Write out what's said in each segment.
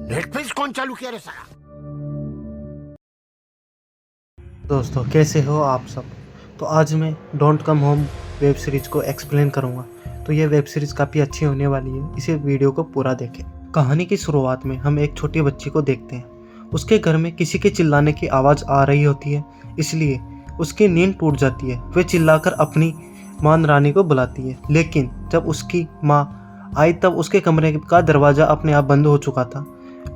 Netflix कौन चालू किया रे साला? दोस्तों कैसे हो आप सब। तो आज मैं don't come home web series को एक्सप्लेन करूंगा। तो ये वेब सीरीज काफ़ी अच्छी होने वाली है, इसे वीडियो को पूरा देखें। कहानी की शुरुआत में हम एक छोटी बच्ची को देखते हैं। उसके घर में किसी के चिल्लाने की आवाज़ आ रही होती है, इसलिए उसकी नींद टूट जाती है। वह चिल्लाकर अपनी माँ रानी को बुलाती है, लेकिन जब उसकी माँ आई तब उसके कमरे का दरवाज़ा अपने आप बंद हो चुका था।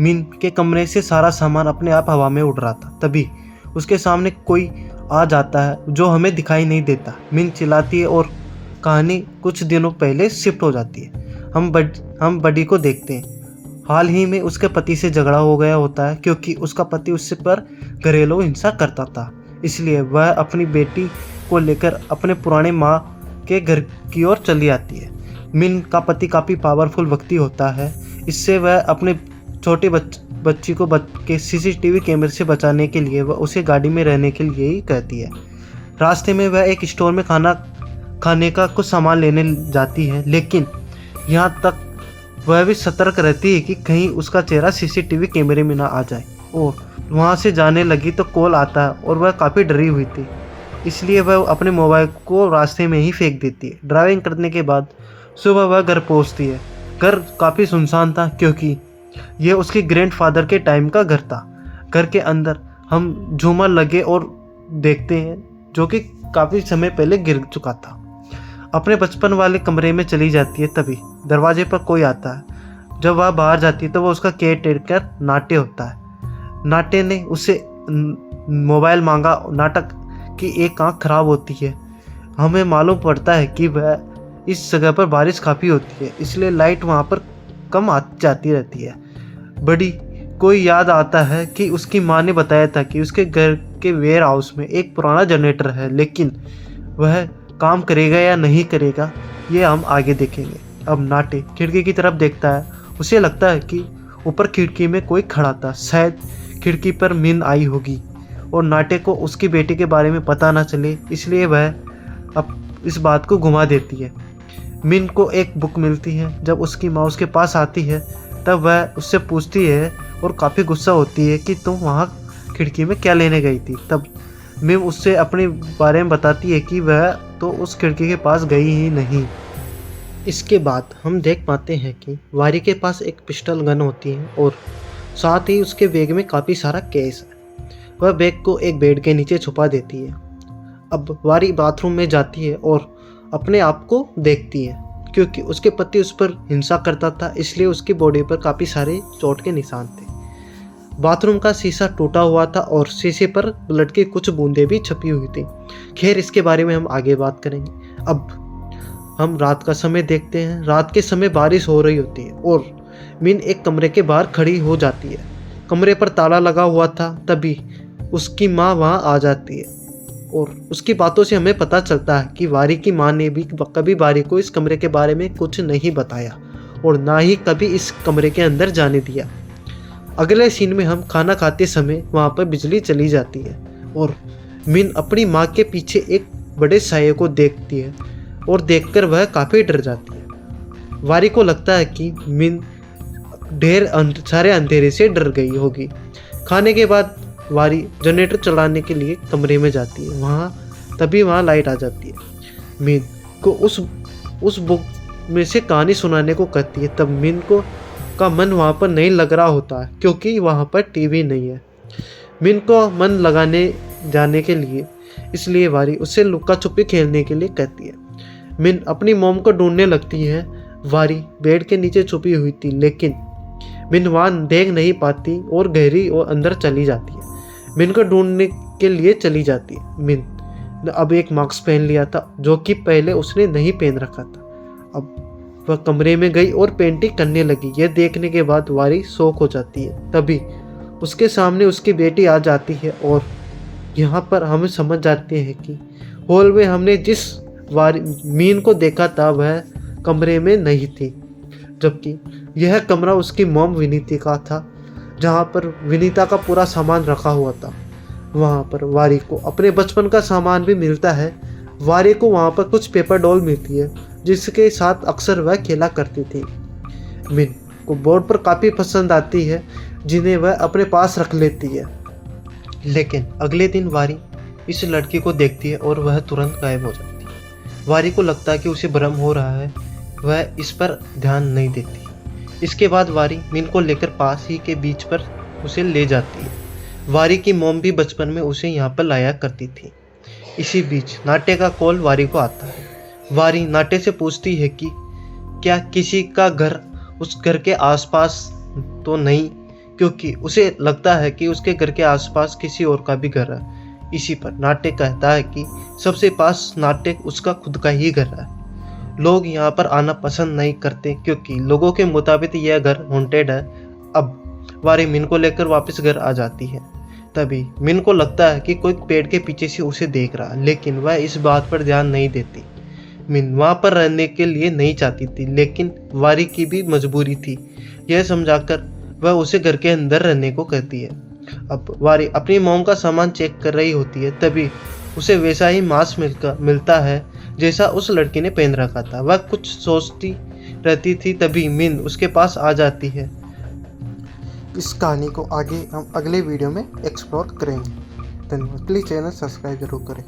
मीन के कमरे से सारा सामान अपने आप हवा में उड़ रहा था। तभी उसके सामने कोई आ जाता है जो हमें दिखाई नहीं देता। मीन चिल्लाती है और कहानी कुछ दिनों पहले शिफ्ट हो जाती है। हम बडी को देखते हैं। हाल ही में उसके पति से झगड़ा हो गया होता है, क्योंकि उसका पति उससे पर घरेलू हिंसा करता था। इसलिए वह अपनी बेटी को लेकर अपने पुराने माँ के घर की ओर चली आती है। मिन का पति काफ़ी पावरफुल व्यक्ति होता है, इससे वह अपने छोटे बच्ची को के सीसीटीवी कैमरे से बचाने के लिए वह उसे गाड़ी में रहने के लिए ही कहती है। रास्ते में वह एक स्टोर में खाना खाने का कुछ सामान लेने जाती है, लेकिन यहाँ तक वह भी सतर्क रहती है कि कहीं उसका चेहरा सीसीटीवी कैमरे में ना आ जाए। और वहाँ से जाने लगी तो कॉल आता है और वह काफ़ी डरी हुई थी, इसलिए वह अपने मोबाइल को रास्ते में ही फेंक देती है। ड्राइविंग करने के बाद सुबह वह घर पहुँचती है। घर काफ़ी सुनसान था, क्योंकि यह उसके ग्रैंडफादर के टाइम का घर था। घर के अंदर हम झूमर लगे और देखते हैं, जो कि काफ़ी समय पहले गिर चुका था। अपने बचपन वाले कमरे में चली जाती है, तभी दरवाजे पर कोई आता है। जब वह बाहर जाती है तो वह उसका केयर टेकर नाट्य होता है। नाट्य ने उससे मोबाइल मांगा। नाटक की एक आँख खराब होती है। हमें मालूम पड़ता है कि वह इस जगह पर बारिश काफ़ी होती है, इसलिए लाइट वहाँ पर कम आती जाती रहती है। बड़ी को याद आता है कि उसकी माँ ने बताया था कि उसके घर के वेयर हाउस में एक पुराना जनरेटर है, लेकिन वह काम करेगा या नहीं करेगा ये हम आगे देखेंगे। अब नाटे खिड़की की तरफ देखता है। उसे लगता है कि ऊपर खिड़की में कोई खड़ा था, शायद खिड़की पर मीन आई होगी और नाटे को उसकी बेटी के बारे में पता ना चले, इसलिए वह अब इस बात को घुमा देती है। मिन को एक बुक मिलती है। जब उसकी माँ उसके पास आती है तब वह उससे पूछती है और काफ़ी गुस्सा होती है कि तुम वहाँ खिड़की में क्या लेने गई थी। तब मिम उससे अपने बारे में बताती है कि वह तो उस खिड़की के पास गई ही नहीं। इसके बाद हम देख पाते हैं कि वारी के पास एक पिस्टल गन होती है और साथ ही उसके बैग में काफ़ी सारा कैश है। वह बैग को एक बेड के नीचे छुपा देती है। अब वारी बाथरूम में जाती है और अपने आप को देखती है, क्योंकि उसके पति उस पर हिंसा करता था, इसलिए उसकी बॉडी पर काफ़ी सारे चोट के निशान थे। बाथरूम का शीशा टूटा हुआ था और शीशे पर ब्लड की कुछ बूंदें भी छपी हुई थी। खैर, इसके बारे में हम आगे बात करेंगे। अब हम रात का समय देखते हैं। रात के समय बारिश हो रही होती है और मीन एक कमरे के बाहर खड़ी हो जाती है। कमरे पर ताला लगा हुआ था। तभी उसकी माँ वहाँ आ जाती है और उसकी बातों से हमें पता चलता है कि वारी की माँ ने भी कभी वारी को इस कमरे के बारे में कुछ नहीं बताया और ना ही कभी इस कमरे के अंदर जाने दिया। अगले सीन में हम खाना खाते समय वहाँ पर बिजली चली जाती है और मिन अपनी माँ के पीछे एक बड़े साये को देखती है और देखकर वह काफ़ी डर जाती है। वारी को लगता है कि मिन ढेर सारे अंधेरे से डर गई होगी। खाने के बाद वारी जनरेटर चलाने के लिए कमरे में जाती है। तभी वहाँ लाइट आ जाती है। मीन को उस बुक में से कहानी सुनाने को कहती है। तब मीन का मन वहाँ पर नहीं लग रहा होता है, क्योंकि वहाँ पर टीवी नहीं है। मीन को मन लगाने जाने के लिए इसलिए वारी उससे लुका छुपी खेलने के लिए कहती है। मीन अपनी मॉम को ढूंढने लगती है। वारी बेड के नीचे छुपी हुई थी, लेकिन मीन वहाँ देख नहीं पाती और गहरी और अंदर चली जाती है। मिन को ढूंढने के लिए चली जाती है। मिन ने अब एक मास्क पहन लिया था, जो कि पहले उसने नहीं पहन रखा था। अब वह कमरे में गई और पेंटिंग करने लगी। यह देखने के बाद वारी शॉक हो जाती है। तभी उसके सामने उसकी बेटी आ जाती है और यहाँ पर हम समझ जाते हैं कि हॉल में हमने जिस मीन को देखा था वह कमरे में नहीं थी, जबकि यह कमरा उसकी मॉम विनीता का था, जहाँ पर विनीता का पूरा सामान रखा हुआ था। वहाँ पर वारी को अपने बचपन का सामान भी मिलता है, वारी को वहाँ पर कुछ पेपर डॉल मिलती है जिसके साथ अक्सर वह खेला करती थी। मिन को बोर्ड पर काफ़ी पसंद आती है जिन्हें वह अपने पास रख लेती है। लेकिन अगले दिन वारी इस लड़की को देखती है और वह तुरंत गायब हो जाती है। वारी को लगता है कि उसे भ्रम हो रहा है, वह इस पर ध्यान नहीं देती। इसके बाद वारी मिन को लेकर पास ही के बीच पर उसे ले जाती है। वारी की मॉम भी बचपन में उसे यहाँ पर लाया करती थी। इसी बीच नाट्य का कॉल वारी को आता है। वारी नाट्य से पूछती है कि क्या किसी का घर उस घर के आसपास तो नहीं, क्योंकि उसे लगता है कि उसके घर के आसपास किसी और का भी घर है। इसी पर नाट्य कहता है कि सबसे पास नाट्य उसका खुद का ही घर है। लोग यहाँ पर आना पसंद नहीं करते क्योंकि लोगों के मुताबिक यह घर हॉन्टेड है। अब वारी मिन को लेकर वापस घर आ जाती है। तभी मिन को लगता है कि कोई पेड़ के पीछे से उसे देख रहा है, लेकिन वह इस बात पर ध्यान नहीं देती। मिन वहाँ पर रहने के लिए नहीं चाहती थी, लेकिन वारी की भी मजबूरी थी। यह समझाकर वह उसे घर के अंदर रहने को कहती है। अब वारी अपनी मॉम का सामान चेक कर रही होती है, तभी उसे वैसा ही मास्क मिलता है जैसा उस लड़की ने पहन रखा था। वह कुछ सोचती रहती थी, तभी मिन उसके पास आ जाती है। इस कहानी को आगे हम अगले वीडियो में एक्सप्लोर करेंगे। धन्यवाद। प्लीज़ चैनल सब्सक्राइब जरूर करें।